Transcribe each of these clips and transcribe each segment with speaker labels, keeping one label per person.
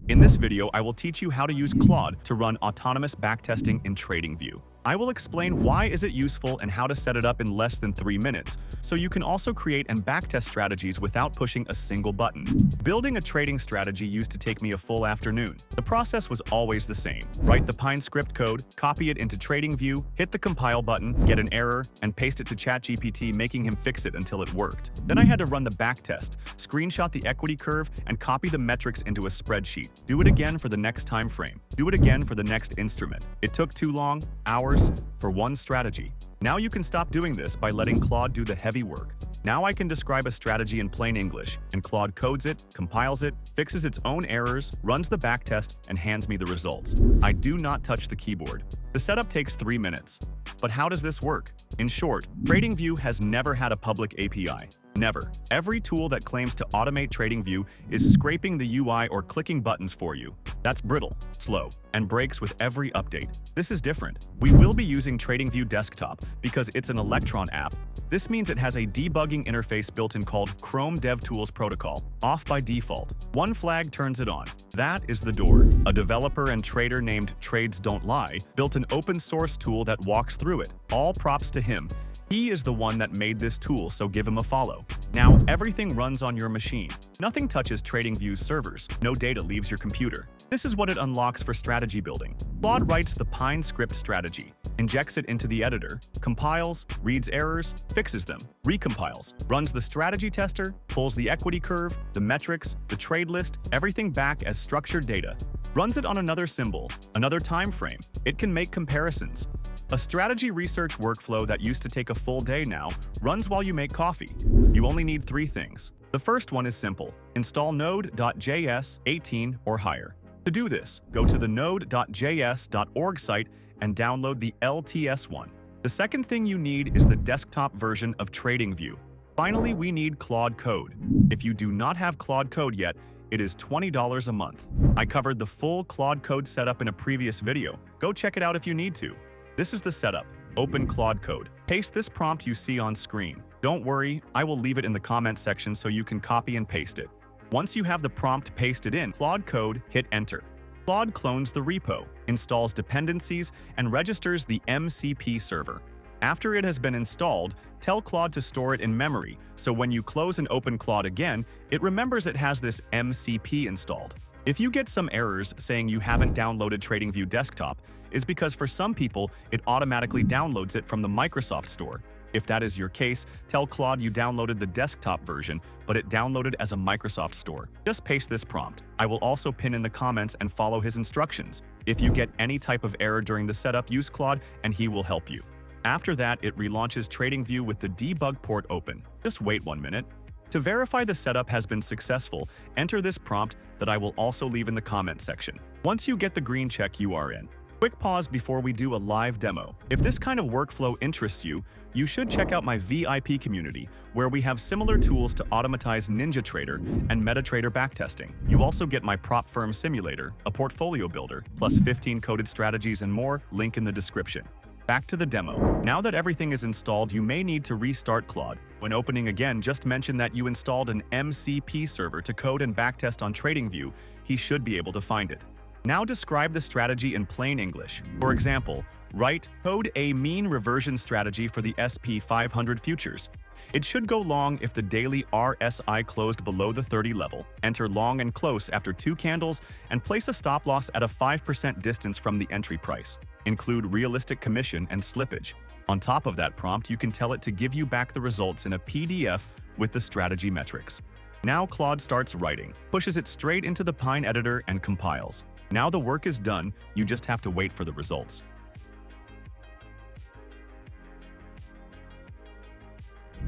Speaker 1: In this video, I will teach you how to use Claude to run autonomous backtesting in TradingView. I will explain why is it useful and how to set it up in less than 3 minutes, so you can also create and backtest strategies without pushing a single button. Building a trading strategy used to take me a full afternoon. The process was always the same. Write the Pine script code, copy it into TradingView, hit the compile button, get an error, and paste it to ChatGPT, making him fix it until it worked. Then I had to run the backtest, screenshot the equity curve, and copy the metrics into a spreadsheet. Do it again for the next time frame. Do it again for the next instrument. It took too long, hours, for one strategy. Now you can stop doing this by letting Claude do the heavy work. Now I can describe a strategy in plain English, and Claude codes it, compiles it, fixes its own errors, runs the backtest, and hands me the results. I do not touch the keyboard. The setup takes 3 minutes. But how does this work? In short, TradingView has never had a public API. Never. Every tool that claims to automate TradingView is scraping the UI or clicking buttons for you. That's brittle, slow, and breaks with every update. This is different. We will be using TradingView Desktop because it's an Electron app. This means it has a debugging interface built in called Chrome DevTools Protocol, off by default. One flag turns it on. That is the door. A developer and trader named Trades Don't Lie built an open source tool that walks through it. All props to him. He is the one that made this tool, so give him a follow. Now, everything runs on your machine. Nothing touches TradingView's servers. No data leaves your computer. This is what it unlocks for strategy building. Claude writes the Pine script strategy, injects it into the editor, compiles, reads errors, fixes them, recompiles, runs the strategy tester, pulls the equity curve, the metrics, the trade list, everything back as structured data, runs it on another symbol, another time frame. It can make comparisons. A strategy research workflow that used to take a full day now runs while you make coffee. You only need 3 things. The first one is simple. Install node.js 18 or higher. To do this, go to the node.js.org site and download the LTS one. The second thing you need is the desktop version of TradingView. Finally, we need Claude Code. If you do not have Claude Code yet, it is $20 a month. I covered the full Claude Code setup in a previous video. Go check it out if you need to. This is the setup. Open Claude Code. Paste this prompt you see on screen. Don't worry, I will leave it in the comment section so you can copy and paste it. Once you have the prompt pasted in Claude Code, hit enter. Claude clones the repo, installs dependencies, and registers the MCP server. After it has been installed, tell Claude to store it in memory, so when you close and open Claude again, it remembers it has this MCP installed. If you get some errors saying you haven't downloaded TradingView Desktop, is because for some people, it automatically downloads it from the Microsoft Store. If that is your case, tell Claude you downloaded the desktop version, but it downloaded as a Microsoft Store. Just paste this prompt. I will also pin in the comments and follow his instructions. If you get any type of error during the setup, use Claude and he will help you. After that, it relaunches TradingView with the debug port open. Just wait 1 minute. To verify the setup has been successful, enter this prompt that I will also leave in the comment section. Once you get the green check, you are in. Quick pause before we do a live demo. If this kind of workflow interests you, you should check out my VIP community, where we have similar tools to automatize NinjaTrader and MetaTrader backtesting. You also get my prop firm simulator, a portfolio builder, plus 15 coded strategies and more, link in the description. Back to the demo. Now that everything is installed, you may need to restart Claude. When opening again, just mention that you installed an MCP server to code and backtest on TradingView. He should be able to find it. Now describe the strategy in plain English. For example, write code a mean reversion strategy for the SP 500 futures. It should go long if the daily RSI closed below the 30 level. Enter long and close after 2 candles and place a stop loss at a 5% distance from the entry price. Include realistic commission and slippage. On top of that prompt, you can tell it to give you back the results in a PDF with the strategy metrics. Now Claude starts writing, pushes it straight into the Pine editor and compiles. Now the work is done, you just have to wait for the results.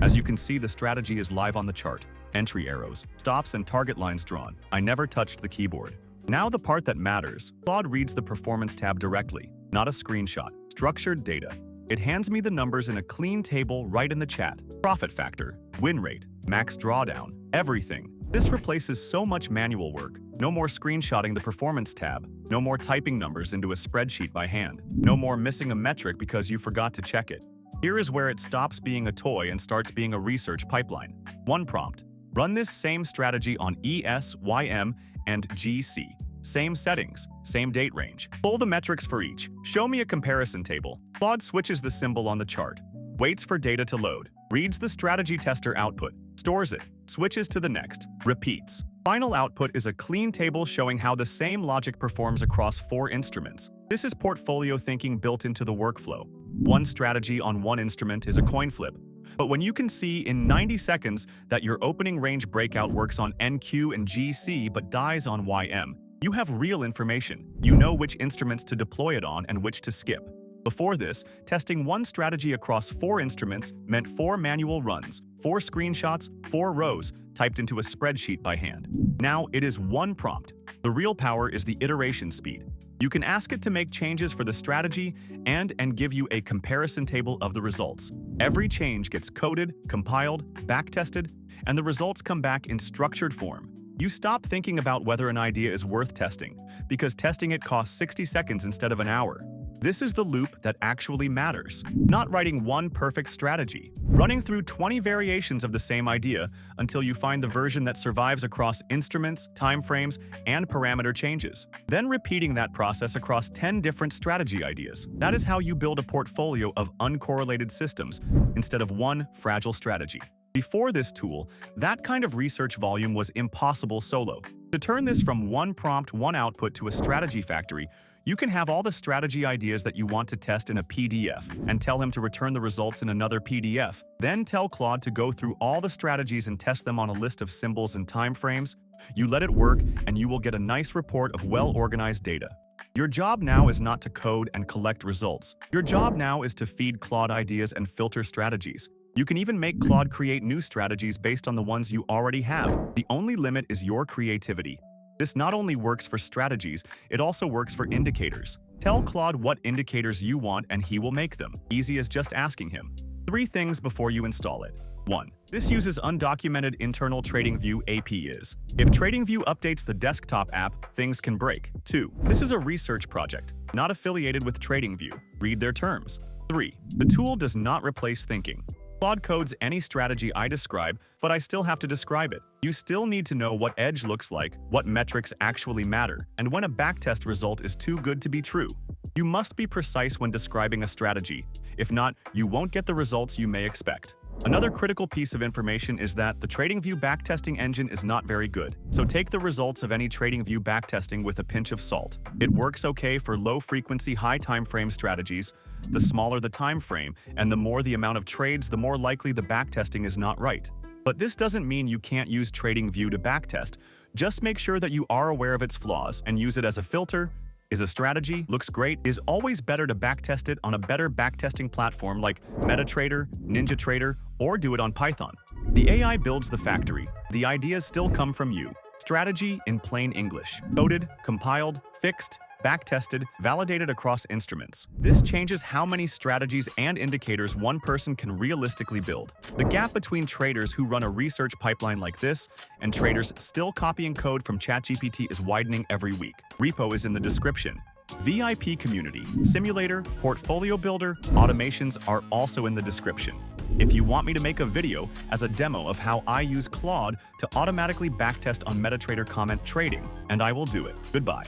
Speaker 1: As you can see, the strategy is live on the chart. Entry arrows, stops, and target lines drawn. I never touched the keyboard. Now the part that matters. Claude reads the performance tab directly, not a screenshot. Structured data. It hands me the numbers in a clean table right in the chat. Profit factor, win rate, max drawdown, everything. This replaces so much manual work. No more screenshotting the performance tab. No more typing numbers into a spreadsheet by hand. No more missing a metric because you forgot to check it. Here is where it stops being a toy and starts being a research pipeline. One prompt. Run this same strategy on ES, YM, and GC. Same settings, same date range. Pull the metrics for each. Show me a comparison table. Claude switches the symbol on the chart, waits for data to load, reads the strategy tester output, stores it, switches to the next, repeats. Final output is a clean table showing how the same logic performs across 4 instruments. This is portfolio thinking built into the workflow. One strategy on one instrument is a coin flip. But when you can see in 90 seconds that your opening range breakout works on NQ and GC but dies on YM, you have real information. You know which instruments to deploy it on and which to skip. Before this, testing one strategy across 4 instruments meant 4 manual runs, 4 screenshots, 4 rows, typed into a spreadsheet by hand. Now it is one prompt. The real power is the iteration speed. You can ask it to make changes for the strategy and give you a comparison table of the results. Every change gets coded, compiled, backtested, and the results come back in structured form. You stop thinking about whether an idea is worth testing, because testing it costs 60 seconds instead of an hour. This is the loop that actually matters. Not writing one perfect strategy, running through 20 variations of the same idea until you find the version that survives across instruments, timeframes, and parameter changes. Then repeating that process across 10 different strategy ideas. That is how you build a portfolio of uncorrelated systems instead of one fragile strategy. Before this tool, that kind of research volume was impossible solo. To turn this from one prompt, one output to a strategy factory, you can have all the strategy ideas that you want to test in a PDF and tell him to return the results in another PDF. Then tell Claude to go through all the strategies and test them on a list of symbols and timeframes. You let it work and you will get a nice report of well-organized data. Your job now is not to code and collect results. Your job now is to feed Claude ideas and filter strategies. You can even make Claude create new strategies based on the ones you already have. The only limit is your creativity. This not only works for strategies, it also works for indicators. Tell Claude what indicators you want and he will make them. Easy as just asking him. 3 things before you install it. 1. This uses undocumented internal TradingView APIs. If TradingView updates the desktop app, things can break. 2. This is a research project, not affiliated with TradingView. Read their terms. 3. The tool does not replace thinking. Claude codes any strategy I describe, but I still have to describe it. You still need to know what edge looks like, what metrics actually matter, and when a backtest result is too good to be true. You must be precise when describing a strategy. If not, you won't get the results you may expect. Another critical piece of information is that the TradingView backtesting engine is not very good, so take the results of any TradingView backtesting with a pinch of salt. It works okay for low-frequency, high-time-frame strategies. The smaller the time frame and the more the amount of trades, the more likely the backtesting is not right. But this doesn't mean you can't use TradingView to backtest. Just make sure that you are aware of its flaws and use it as a filter. Is a strategy looks great, is always better to backtest it on a better backtesting platform like MetaTrader, NinjaTrader, or do it on Python. The AI builds the factory. The ideas still come from you. Strategy in plain English. Coded, compiled, fixed, backtested, validated across instruments. This changes how many strategies and indicators one person can realistically build. The gap between traders who run a research pipeline like this and traders still copying code from ChatGPT is widening every week. Repo is in the description. VIP community, simulator, portfolio builder, automations are also in the description. If you want me to make a video as a demo of how I use Claude to automatically backtest on MetaTrader comment trading, and I will do it. Goodbye.